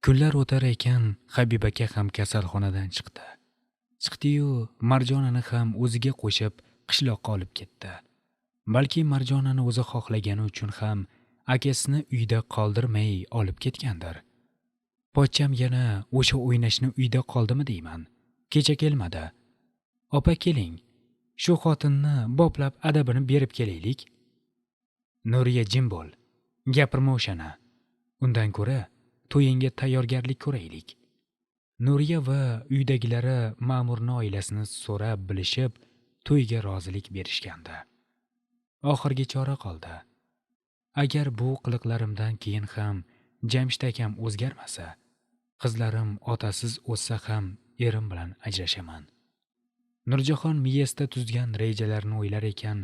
Kunlar o'tar ekan, Habib aka ham kasalxonadan chiqdi. Chiqdi-yu, Marjonani ham o'ziga qo'shib qishloqqa olib ketdi. Balki Marjonani o'zi xohlagani uchun ham akasini uyda qoldirmay olib ketgandir. Pochcham yana o'sha o'ynashni uyda qoldimi deyman. Kecha kelmadi. Opa keling, shu xotinni boplab adabini berib kelaylik. Nuriya jim bo'l. Gapirma o'shani. Undan ko'ra to'yinga tayyorgarlik ko'raylik. Nuriya va uydagilari ma'murni oilasini so'rab bilishib, to'yga rozilik berishgandi. Oxirgi chora qoldi. Agar bu qiliqlarimdan keyin ham Jamshid akam o'zgarmasa, qizlarim otasiz o'ssa ham erim bilan ajrashaman. Nurjahon miyasida tuzgan rejalarini o'ylar ekan,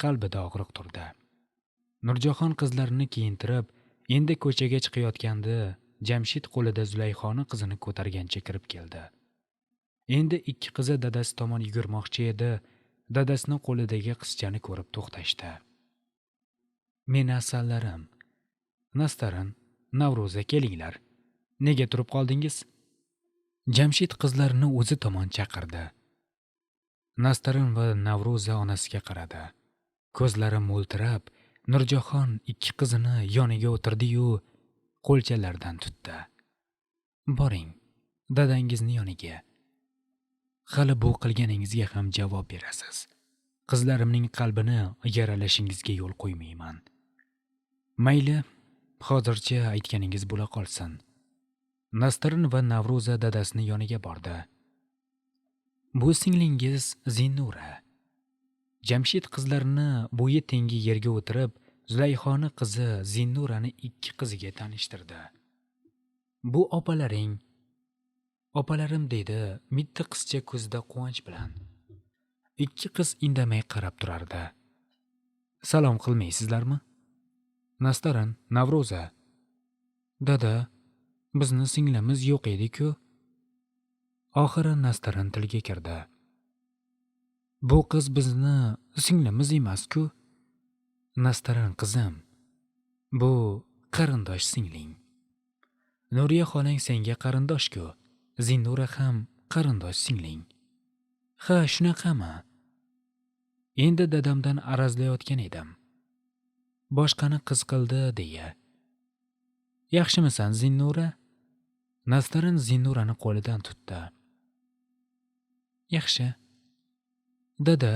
qalbida og'riq turdi. Nurjahon qizlarini kiyintirib, endi ko'chaga chiqayotganda Jamshid qo'lida Zulayxoni qizini ko'targancha kirib keldi. Endi ikki qizi dadasi tomon yugurmoqchi edi, dadasining qo'lidagi qizchani ko'rib to'xtashdi. Meni asallarim, Nastarin, Navro'za kelinglar. Nega turib qoldingiz? Jamshid qizlarini o'zi tomon chaqirdi. Nastarin va Navro'za onasiga qaradi. Ko'zlari mo'ltirab, Nurjahon ikki qizini yoniga o'tirdi-yu, qo'lchalaridan tutdi. Boring, dadangizni yoniga. Hali bu qilganingizga ham javob berasiz. Qizlarimning qalbini yaralashingizga yo'l qo'ymayman. Mayli, hozircha aytganingiz bo'la qolsin. Nastarin va Navro'za dadasini yoniga bordi. Bu singlingiz Zinnura. Jamshid qizlarini bo'yi tengi yerga o'tirib, Zulayxoni qizi Zinnurani ikki qiziga tanishtirdi. Bu opalaring. Opalarim dedi, mitti qizcha ko'zida quvonch bilan. Ikki qiz indamay qarab turardi. Salom qilmaysizlarmi? Nastarin, Navro'za. Dada, bizni singlimiz yo'q edi-ku. Oxiri Nastarin tilga kirdi. Bu qiz bizni singlimiz emas-ku. Nastarin qizim, bu qarindosh singling. Nuriya xolang senga qarindosh-ku. Zinnura ham qarindosh singling. Ha, shunaqami? Endi dadamdan arazlayotgan edim. Boshqani qiz qildi deya. Yaxshimisan Zinnura? Nastarin Zinnurani qo'lidan tutdi. Yaxshi. Dada,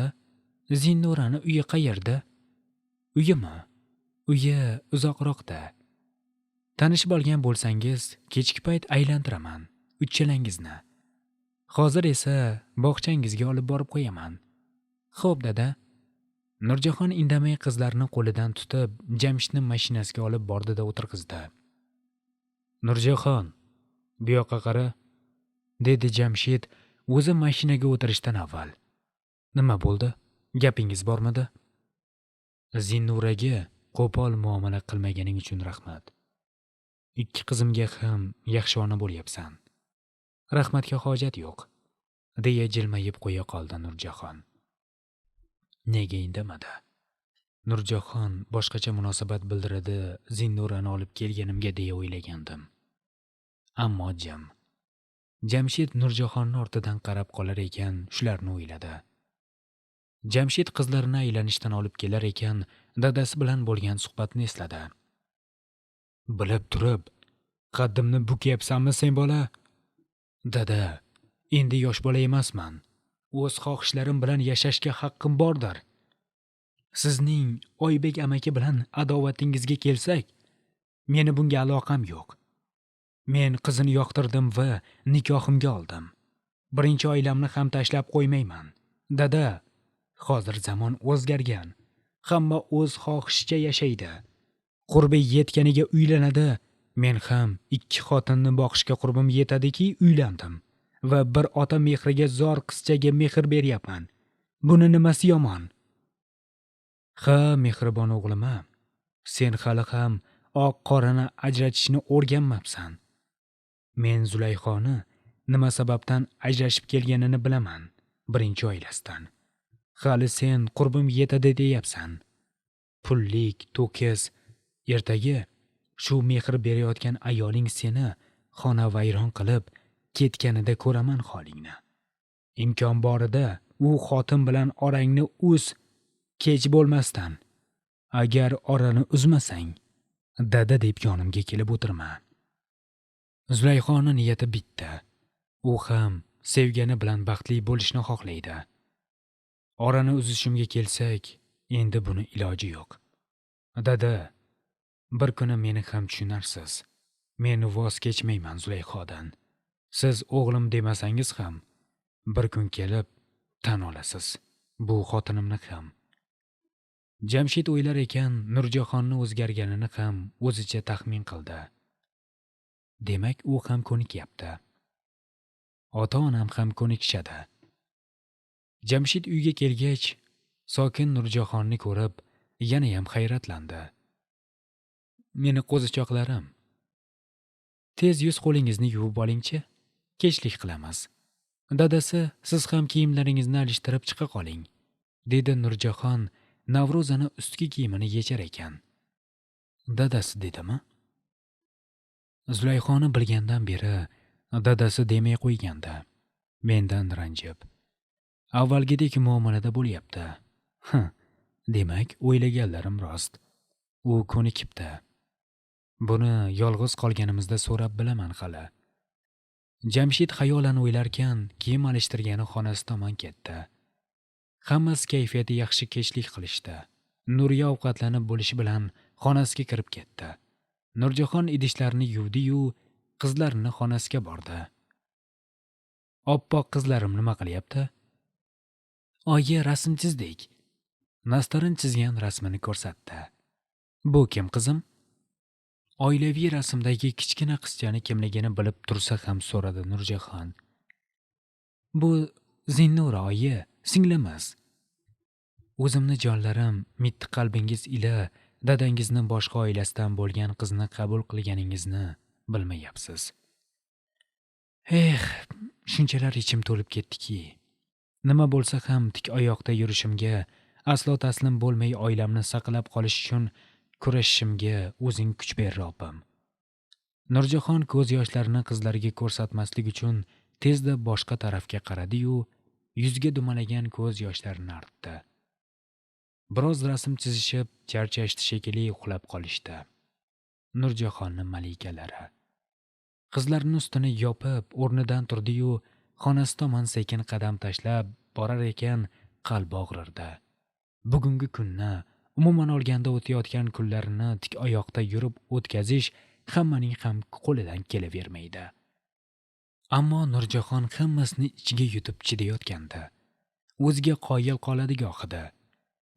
Zinnurani uyi qayerda? Uyimi? Uyi uzoqroqda. Tanishib olgan bo'lsangiz, kechki payt aylantiraman uchalangizni. Hozir esa bog'changizga olib borib qo'yaman. Xo'p, dada. Nurjahon indamay qizlarini qo'lidan tutib, Jamshidni mashinasiga olib bordi-da o'tirg'izdi. Nurjahon, bu yoqqa qara, dedi Jamshid o'zi mashinaga o'tirishdan avval. Nima bo'ldi? Gapingiz bormidi? Zinnuraga qo'pol muomala qilmaganing uchun rahmat. Ikki qizimga ham yaxshi ona bo'lyapsan. Rahmatga hojat yo'q, deya jilmayib qo'ya qoldi Nurjahon. Nega indamadi? Nurjahon boshqacha munosabat bildiradi Zinnurani olib kelganimga deya o'ylagandim. Ammo jim. Jamshid Nurjahonni ortidan qarab qolar ekan, shularni o'yladi. Jamshid qizlarini aylanishdan olib kelar ekan, dadasi bilan bo'lgan suhbatni esladi. Bilib turib, qaddimni bukyapsanmi sen bola? Dada, endi yosh bola emasman. O'z xohishlarim bilan yashashga haqqim bordir. Sizning Oybek amaki bilan adovatingizga kelsak, meni bunga aloqam yo'q. Men qizini yoqtirdim va nikohimga oldim. Birinchi oilamni ham tashlab qo'ymayman. Dada, hozir zamon o'zgargan. Hamma o'z xohishicha yashaydi. Qurbi yetganiga uylanadi. Men ham ikki xotinni boqishga qurbim yetadiki uylandim. Va bir ota mehriga zor qizchaga mehr beryapman. Buni nimasi yomon? Ha, mehribon o'g'lim, sen hali ham oq qorani ajratishni o'rganmabsan. Men Zulayxoni nima sababdan ajrashib kelganini bilaman, birinchi oilasidan. Hali sen qurbim yetadi deyapsan. Pullik, to'kis, ertaga shu mehr berayotgan ayoling seni xona vayron qilib ketganida ko'raman holingni. Imkon borida u xotin bilan orangni uz, kech bo'lmasdan. Agar orani uzmasang, dada deb yonimga kelib o'tirma. Zulayxoning niyati bitta. U ham sevgani bilan baxtli bo'lishni xohlaydi. Orani uzishimga kelsak, endi buni iloji yo'q. Dada, bir kuni meni ham tushunarsiz. Men voz kechmayman Zulayxodan. Siz o'g'lim demasangiz ham bir kun kelib tan olasiz. Bu xotinimni ham. Jamshid o'ylar ekan, Nurjahonni o'zgarganini ham o'zicha taxmin qildi. Demak, u ham ko'nikyapti. Ota-onam ham ko'nikishadi. Jamshid uyga kelgach, sokin Nurjahonni ko'rib, yana ham hayratlandi. Meni qo'zichoqlarim, tez yuz qo'lingizni yuvib olingchi, kechlik qilamiz. Dadasi, siz ham kiyimlaringizni alishtirib chiqa qoling, dedi Nurjahon Navruzani ustki kiyimini yechar ekan. Dadasi dedimi? Zulayxoni bilgandan beri dadasi demay qo'ygandi. Mendan ranjib. Avvalgidek muomalada bo'lyapti. Demak, o'ylaganlarim rost. U ko'nikibdi. Buni yolg'iz qolganimizda so'rab bilaman hali. Jamshid xayolan o'ylarkan, kiyim alishtirgani xonasi tomon ketdi. Hammasi kayfiyati yaxshi kechlik qilishdi. Nuriya ovqatlanib bo'lishi bilan xonasiga kirib ketdi. Nurjahon idishlarni yuvdi-yu, qizlarini xonasiga bordi. Oppoq qizlarim nima qilyapti? Oyi, rasm chizdik. Nastarin chizgan rasmini ko'rsatdi. Bu kim qizim? Oilaviy rasmdagi kichkina qizchani kimligini bilib tursa ham so'radi Nurjahon. Bu Zinnura oyi, singlimiz. O'zimni jonlarim, mitti qalbingiz ila dadangizni boshqa oilasidan bo'lgan qizni qabul qilganingizni bilmayapsiz. Shunchalar ichim to'lib ketdiki. Nima bo'lsa ham tik oyoqda yurishimga, aslo taslim bo'lmay oilamni saqlab qolish uchun kurashishimga o'zing kuch ber, Robbim. Nurjahon ko'z yoshlarini qizlariga ko'rsatmaslik uchun tezda boshqa tarafga qaradi-yu, yuzga dumalagan ko'z yoshlarini artdi. Biroz rasm chizishib, charchashdi shekilli uxlab qolishdi. Nurjahonning malikalari. Qizlarning ustini yopib, o'rnidan turdi-yu, xonasi tomon sekin qadam tashlab borar ekan, qalbi og'rirdi. Bugungi kunni, umuman olganda o'tayotgan kunlarini tik oyoqda yurib o'tkazish hammaning ham qo'lidan kelavermaydi. Ammo Nurjahon hammasini ichiga yutib chidayotgandi. O'ziga qoyil qoladi gohida.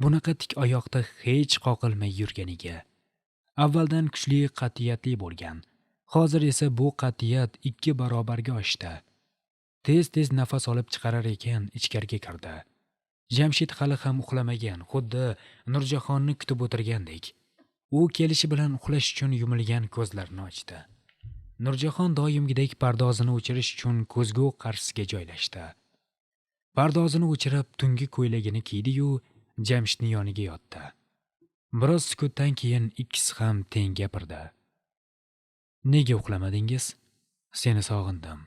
Bunaqa tik oyoqda hech qoqilmay yurganiga. Avvaldan kuchli, qat'iyatli bo'lgan. Hozir esa bu qat'iyat 2 barobarga oshdi. Tez-tez nafas olib chiqarar ekan, ichkariga kirdi. Jamshid hali ham uxlamagan, xuddi Nurjahonni kutib o'tirgandek. U kelishi bilan uxlash uchun yumilgan ko'zlarini ochdi. Nurjahon doimgidek pardozini o'chirish uchun ko'zgu qarshisiga joylashdi. Pardozini o'chirib, tungi ko'ylagini kiydi-yu, Jamshidning yoniga yotdi. Biroz sukutdan keyin ikkisi ham teng gapirdi. Nega uxlamadingiz? Seni sog'indim.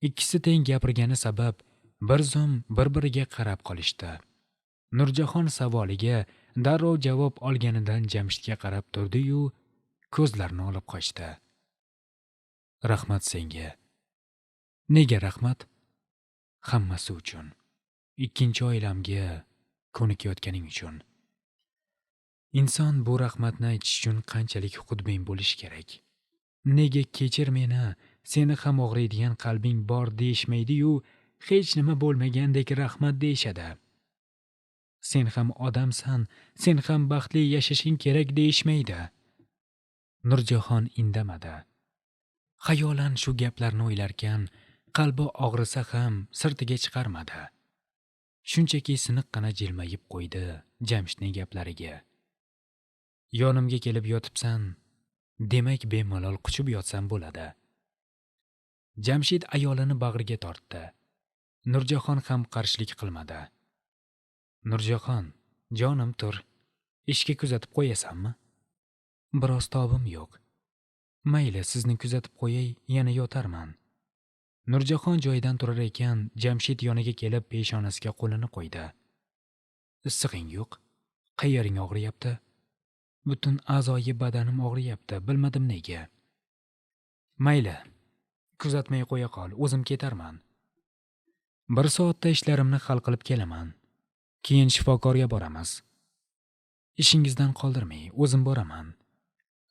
Ikkisi teng gapirgani sabab bir zum bir-biriga qarab qolishdi. Nurjahon savoliga darrov javob olganidan Jamshidga qarab turdi-yu, ko'zlarini olib qochdi. Rahmat senga. Nega rahmat? Hammasi uchun. Ikkinchi oilamga ko'nikayotganing uchun. Inson bu rahmatni aytish uchun qanchalik xudbin bo'lishi kerak. Nega kechir meni, seni ham og'riydigan qalbing bor deyishmaydi-yu, hech nima bo'lmagandek rahmat deyishadi. Sen ham odamsan, sen ham baxtli yashashing kerak deyishmaydi. Nurjahon indamadi. Xayolan shu gaplarni o'ylarkan, qalbi og'risa ham sirtiga chiqarmadi. Shunchaki siniqqina jilmayib qo'ydi Jamshidning gaplariga. Yonimga kelib yotibsan, demak bemalol quchib yotsam bo'ladi. Jamshid ayolini bag'riga tortdi. Nurjahon ham qarshilik qilmadi. Nurjahon, jonim tur. Ishga kuzatib qo'yasanmi? Biroz tobim yo'q. Mayli, sizni kuzatib qo'yay, yana yotarman. Nurjahon joyidan turar ekan, Jamshid yoniga kelib peshonasiga qo'lini qo'ydi. Issig'ing yo'q? Qayering og'riyapti? Butun a'zoyi badanim og'riyapti, bilmadim nega. Mayli, kuzatmay qo'ya qol, o'zim ketarman. Bir soatda ishlarimni hal qilib kelaman. Keyin shifokorga boramiz. Ishingizdan qoldirmang, o'zim boraman.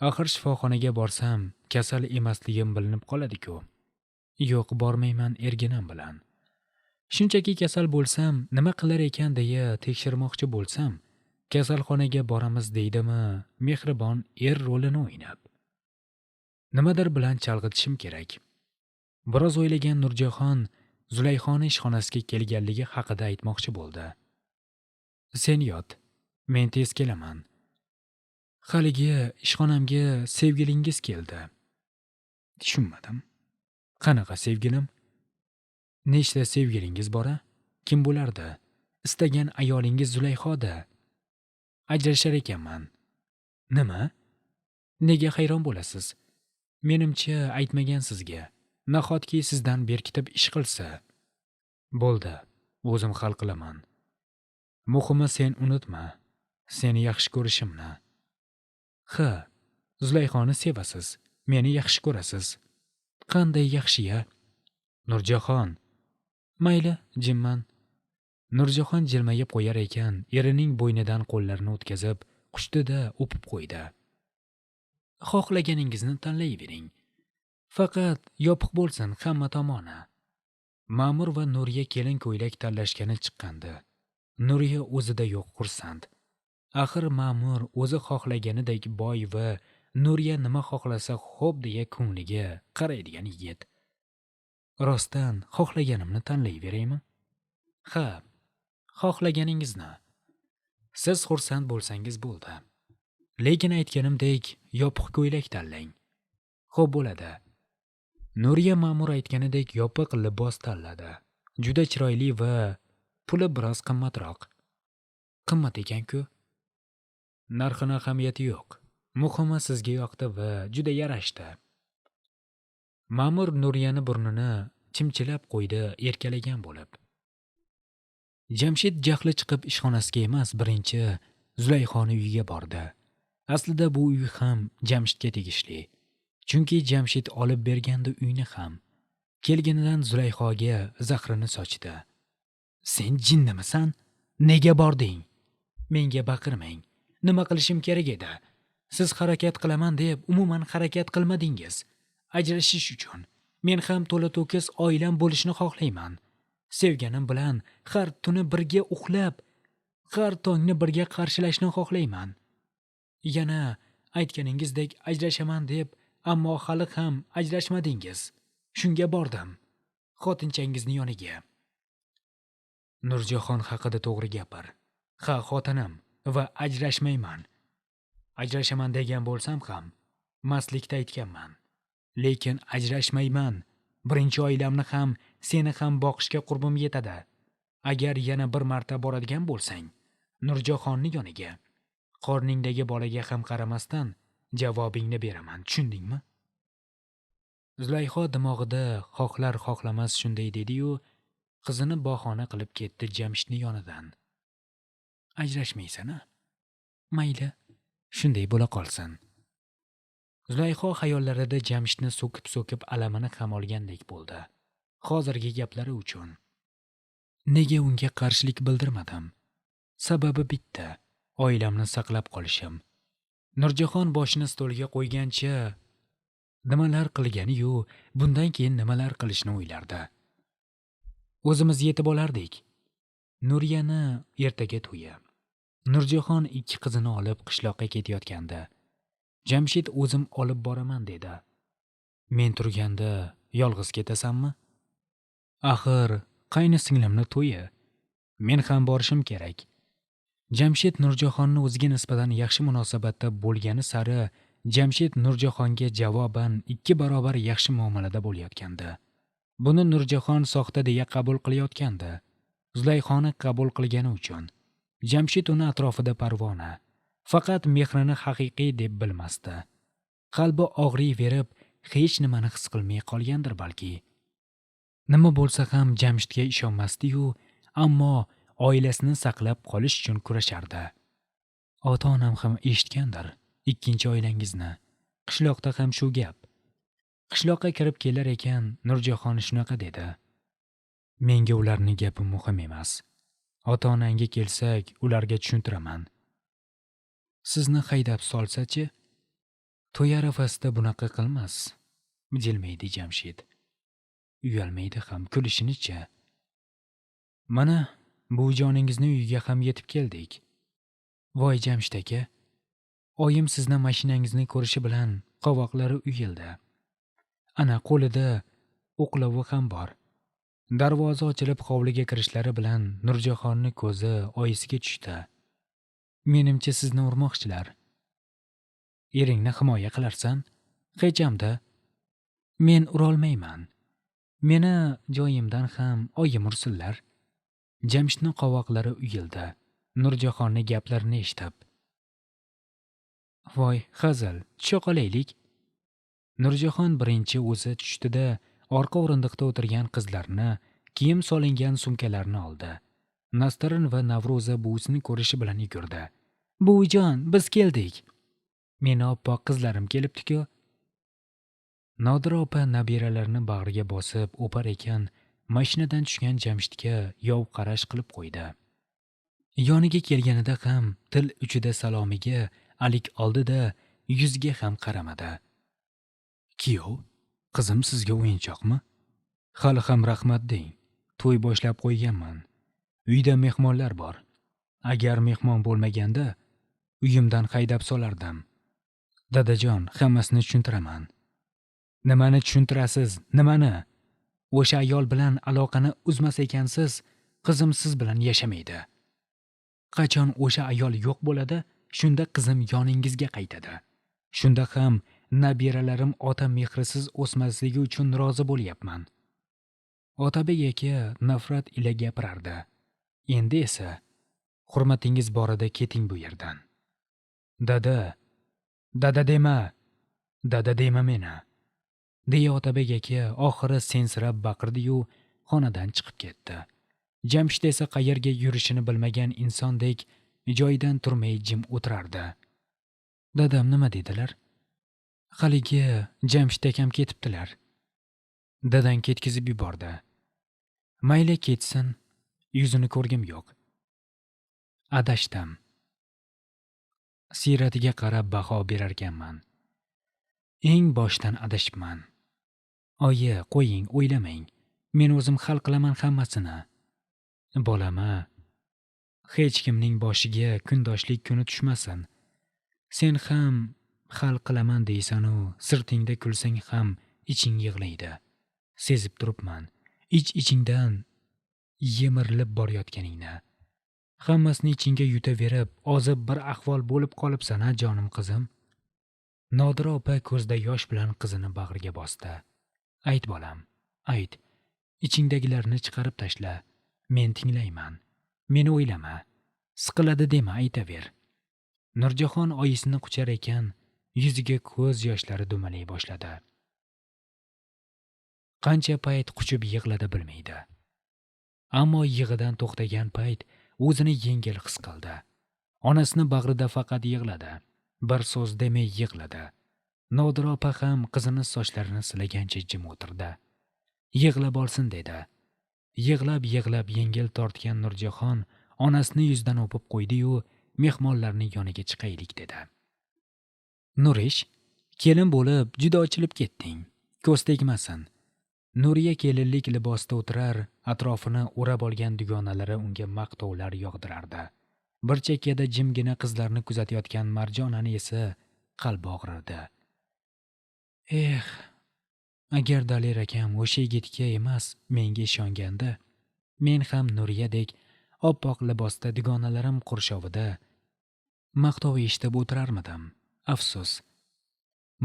Axir shifoxonaga borsam, kasal emasligim bilinib qoladi-ku. Yo'q, bormayman erginam bilan. Shunchaki kasal bo'lsam, nima qilar ekan deya tekshirmoqchi bo'lsam, kasalxonaga boramiz deydimi, mehribon er rolini o'ynab. Nimadir bilan chalg'itishim kerak. Biroz o'ylagan Nurjahon Zulayxoni ishxonasiga kelganligi haqida aytmoqchi bo'ldi. Sen yot, men tez kelaman. Haligi ishxonamga sevgilingiz keldi. Tushunmadim. Qanaqa sevgilim? Nechta sevgilingiz bor-a? Kim bo'lardi? Istagan ayolingiz Zulayxoda. Ajrashar ekanman. Nima? Nega hayron bo'lasiz? Menimcha aytmagan sizga. Nahotki sizdan berkitib ish qilsa. Bo'ldi, o'zim hal qilaman. Muhimi sen unutma, seni yaxshi ko'rishimni. Ha, Zulayxoni sevasiz, meni yaxshi ko'rasiz. Qanday yaxshi-ya? Nurjahon. Mayli, jimman. Nurjahon jilmayib qo'yar ekan, erining bo'ynidan qo'llarini o'tkazib, quchdida o'pib qo'ydi. Xohlaganingizni tanlayvering. Faqat yopiq bo'lsin hamma tomoni. Ma'mur va Nuriya kelin ko'ylak tanlashgani chiqqandi. Nuriya o'zida yo'q xursand. Axir Ma'mur o'zi xohlaganidek boy va Nuriya nima xohlasa xo'p deya ko'ngliga qaraydigan yigit. Rostdan xohlaganimni tanlayveraymi? Ha, xohlaganingizni. Siz xursand bo'lsangiz bo'ldi. Lekin aytganimdek yopiq ko'ylak tanlang. Xo'p bo'ladi. Nuriya Ma'mur aytganidek yopiq libos tanladi. Juda chiroyli va puli biroz qimmatroq. Qimmat ekan-ku. Narxini ahamiyati yo'q. Muhimi sizga yoqdi va juda yarashdi. Ma'mur Nuriyani burnini chimchilab qo'ydi erkalagan bo'lib. Jamshid jahli chiqib ishxonasiga emas, birinchi Zulayxoni uyiga bordi. Aslida bu uy ham Jamshidga tegishli. Chunki Jamshid olib bergandi uyni ham. Kelganidan Zulayxoga zahrini sochdi. Sen jinnimisan? Nega bording? Menga baqirmang. Nima qilishim kerak edi? Siz harakat qilaman deb umuman harakat qilmadingiz. Ajrashish uchun men ham to'la-to'kis oilam bo'lishini xohlayman. Sevganim bilan har tuni birga uxlab, har tongni birga qarshilashni xohlayman. Yana aytganingizdek ajrashaman deb, ammo hali ham ajrashmadingiz. Shunga bordim. Xotinchangizning yoniga. Nurjahon haqida to'g'ri gapir. Ha, xotinim va ajrashmayman. Ajrashaman degan bo'lsam ham mastlikda aytganman. Lekin ajrashmayman. Birinchi oilamni ham, seni ham boqishga qurbim yetadi. Agar yana bir marta boradigan bo'lsang, Nurjahonning yoniga, qorningdagi bolaga ham qaramasdan javobingni beraman, tushundingmi? Zulayxo dimog'ida xohlar xohlamas shunday dedi-yu, qizini bahona qilib ketdi Jamshidning yonidan. Ajrashmaysan-a? Mayli, shunday bo'la qolsin. Zulayxo xayollarida Jamshidni so'kib alamini ham olgandek bo'ldi. Hozirgi gaplari uchun. Nega unga qarshilik bildirmadim? Sababi bitta, oilamni saqlab qolishim. Nurjahon boshini stolga qo'ygancha nimalar qilgani-yu, bundan keyin nimalar qilishni o'ylardi. O'zimiz yetib olardik. Nuriyani ertaga to'yi. Nurjahon ikki qizini olib qishloqqa ketayotgandi. Jamshid o'zim olib boraman dedi. Men turganda yolg'iz ketasanmi? Axir qayni singlimni to'yi. Men ham borishim kerak. Jamshid Nurjahonni o'ziga nisbatan yaxshi munosabatda bo'lgani sari Jamshid Nurjahonga javoban 2 barobar yaxshi muomalada bo'layotgandi. Buni Nurjahon soxta deya qabul qilayotgandi. Zulayxoni qabul qilgani uchun. Jamshid uni atrofida parvona, faqat mehrini haqiqiy deb bilmasdi. Qalbi og'riyverib, hech nimani his qilmay qolgandir balki. Nima bo'lsa ham Jamshidga ishonmasdi-yu, ammo oilasini saqlab qolish uchun kurashardi. Ota-onam ham eshitgandir ikkinchi oilangizni. Qishloqda ham shu gap. Qishloqqa kirib kelar ekan, Nurjahon shunaqa dedi. Menga ularning gapi muhim emas. Ota-onangga kelsak, ularga tushuntiraman. Sizni haydab solsa-chi? To'y arafasida bunaqa qilmas. Jilmaydi Jamshid. Uyalmaydi ham, kulishini-chi. Mana, buvijoningizni uyiga ham yetib keldik. Voy Jamshid aka, oyim sizni mashinangizni ko'rishi bilan qovoqlari uyildi. Ana qo'lida o'qlovi ham bor. Darvoza ochilib hovliga kirishlari bilan Nurjahonni ko'zi oyisiga tushdi. Menimcha sizni urmoqchilar. Eringni himoya qilarsan? Hechamda. Men urolmayman. Meni joyimdan ham oyim ursinlar. Jamshidning qovoqlari uyildi. Nurjahonning gaplarini eshitib. Voy, hazil, tusha qolaylik. Nurjahon birinchi o'zi tushdida orqa o'rindiqda o'tirgan qizlarni, kiyim solingan sumkalarni oldi. Nastarin va Navro'za buvisini ko'rishi bilan yugurdi. Buvijon, biz keldik. Meni oppoq qizlarim kelibdi-ku. Nodira opa nabiralarini bag'riga bosib o'par ekan, mashinadan tushgan Jamshidga yov qarash qilib qo'ydi. Yoniga kelganida ham til uchida salomiga alik oldi-da, yuziga ham qaramadi. Kiyov, qizim sizga o'yinchoqmi? Hali ham rahmat deng. To'y boshlab qo'yganman. Uyda mehmonlar bor. Agar mehmon bo'lmaganda, uyimdan haydab solardim. Dadajon, hammasini tushuntiraman. Nimani tushuntirasiz? Nimani? O'sha ayol bilan aloqani uzmas ekansiz, qizim siz bilan yashamaydi. Qachon o'sha ayol yo'q bo'ladi, shunda qizim yoningizga qaytadi. Shunda ham nabiralarim ota mehrisiz o'smasligi uchun rozi bo'lyapman. Otabek aka nafrat ila gapirardi. Endi esa hurmatingiz borida keting bu yerdan. Dada dema. Dada dema meni. Deya Otabek aka oxiri sensirab baqirdi-yu, xonadan chiqib ketdi. Jamshid esa qayerga yurishini bilmagan insondek joyidan turmay jim o'tirardi. Dadam nima dedilar? Haligi Jamshid akam ketibdilar. Dadang ketkizib yubordi. Mayli ketsin, yuzini ko'rgim yo'q. Adashdim. Siratiga qarab baho berarkanman. Eng boshdan adashibman. Oyi, qo'ying, o'ylamang. Men o'zim hal qilaman hammasini. Bolama, hech kimning boshiga kundoshlik kuni tushmasin. Sen ham hal qilaman deysan-u, sirtingda kulsang ham iching yig'laydi. Sezib turibman. Ich-ichingdan yemirilib borayotganingni. Hammasini ichingga yutaverib, ozib bir ahvol bo'lib qolibsan, ha jonim qizim. Nodira opa ko'zda yosh bilan qizini bag'riga bosdi. Ayt bolam, ayt. Ichingdagilarni chiqarib tashla. Men tinglayman. Meni o'ylama. Siqiladi dema, aytaver. Nurjahon oyisini quchar ekan, yuziga ko'z yoshlari dumalay boshladi. Qancha payt quchib yig'ladi bilmaydi. Ammo yig'idan to'xtagan payt o'zini yengil his qildi. Onasini bag'rida faqat yig'ladi. Bir so'z demay yig'ladi. Nodira opa ham qizining sochlarini silagancha jim o'tirdi. Yig'lab olsin dedi. Yig'lab yengil tortgan Nurjahon onasini yuzdan o'pib qo'ydi-yu, mehmonlarning yoniga chiqaylik dedi. Nurish, kelin bo'lib juda ochilib ketding. Ko'z tegmasin. Nuriya kelinlik libosda o'tirar, atrofini o'rab olgan dugonalari unga maqtovlar yog'dirardi. Bir chekkada jimgina qizlarni kuzatayotgan Marjonani esa qalbi og'rirdi. Agar Dalir akam o'sha yigitga emas, menga ishonganda, men ham Nuriyadek oppoq libosda dugonalarim qurshovida maqtov eshitib o'tirarmidim. Afsus.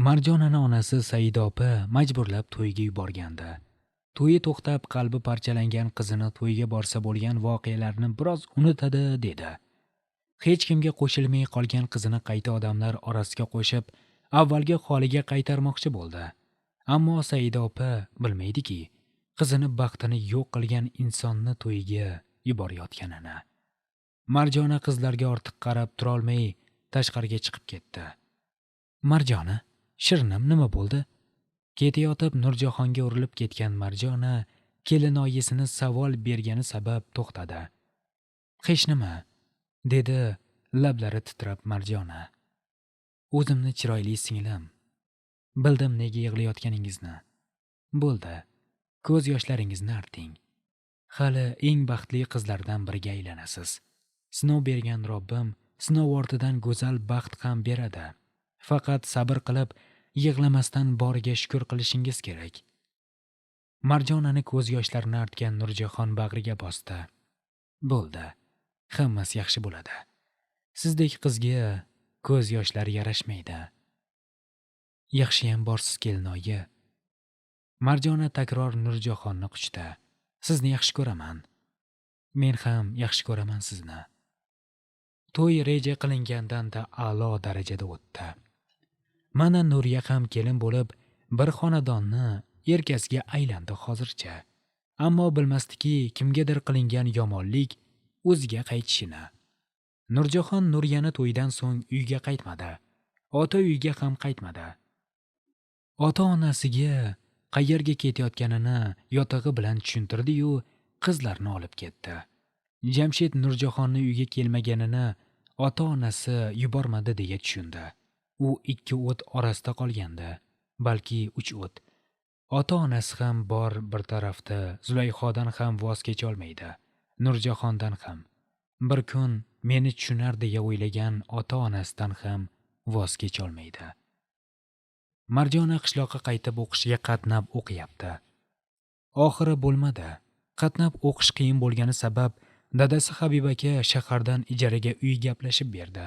Marjonani onasi Saida opa majburlab to'yga yuborgandi. To'yi to'xtab qalbi parchalangan qizini to'yga borsa bo'lgan voqealarni biroz unutadi dedi. Hech kimga qo'shilmay qolgan qizini qayta odamlar orasiga qo'shib, avvalgi holiga qaytarmoqchi bo'ldi. Ammo Saida opa bilmaydiki, qizini baxtini yo'q qilgan insonni to'yiga yuborayotganini. Marjona qizlarga ortiq qarab turolmay tashqariga chiqib ketdi. Marjona, Shirinim nima bo'ldi? Ketayotib Nurjahonga urilib ketgan Marjona kelinoyisini savol bergani sabab to'xtadi. Hech nima, dedi lablari titrab Marjona. O'zimni chiroyli singlim. Bildim nega yig'layotganingizni. Bo'ldi, ko'z yoshlaringizni arting. Hali eng baxtli qizlardan biriga aylanasiz. Sinov bergan Robbim sinov ortidan go'zal baxt ham beradi. Faqat sabr qilib, yig'lamasdan boriga shukr qilishingiz kerak. Marjonani ko'z yoshlarini artgan Nurjahon bag'riga bosdi. Bo'ldi, hammasi yaxshi bo'ladi. Sizdek qizga ko'z yoshlari yarashmaydi. Yaxshiyam borsiz kelinoyi. Marjona takror Nurjahonni quchdi. Sizni yaxshi ko'raman. Men ham yaxshi ko'raman sizni. To'y reja qilingandan-da a'lo darajada o'tdi. Mana Nuriya ham kelin bo'lib, bir xonadonni erkasiga aylandi hozircha. Ammo bilmasdiki, kimgadir qilingan yomonlik o'ziga qaytishini. Nurjahon Nuriyani to'ydan so'ng uyga qaytmadi. Ota uyiga ham qaytmadi. Ota-onasiga qayerga ketayotganini yotig'i bilan tushuntirdi-yu, qizlarni olib ketdi. Jamshid Nurjahonni uyga kelmaganini ota-onasi yubormadi deya tushundi. U 2 o't orasida qolgandi, balki 3 o't. Ota-onasi ham bor bir tarafda Zulayxodan ham voz kecha olmaydi, Nurjahondan ham. Bir kun meni tushunar deya o'ylagan ota-onasidan ham voz kecha olmaydi. Marjona qishloqqa qaytib o'qishga qatnab o'qiyapti. Oxiri bo'lmadi. Qatnab o'qish qiyin bo'lgani sabab dadasi Habib aka shahardan ijaraga uy gaplashib berdi.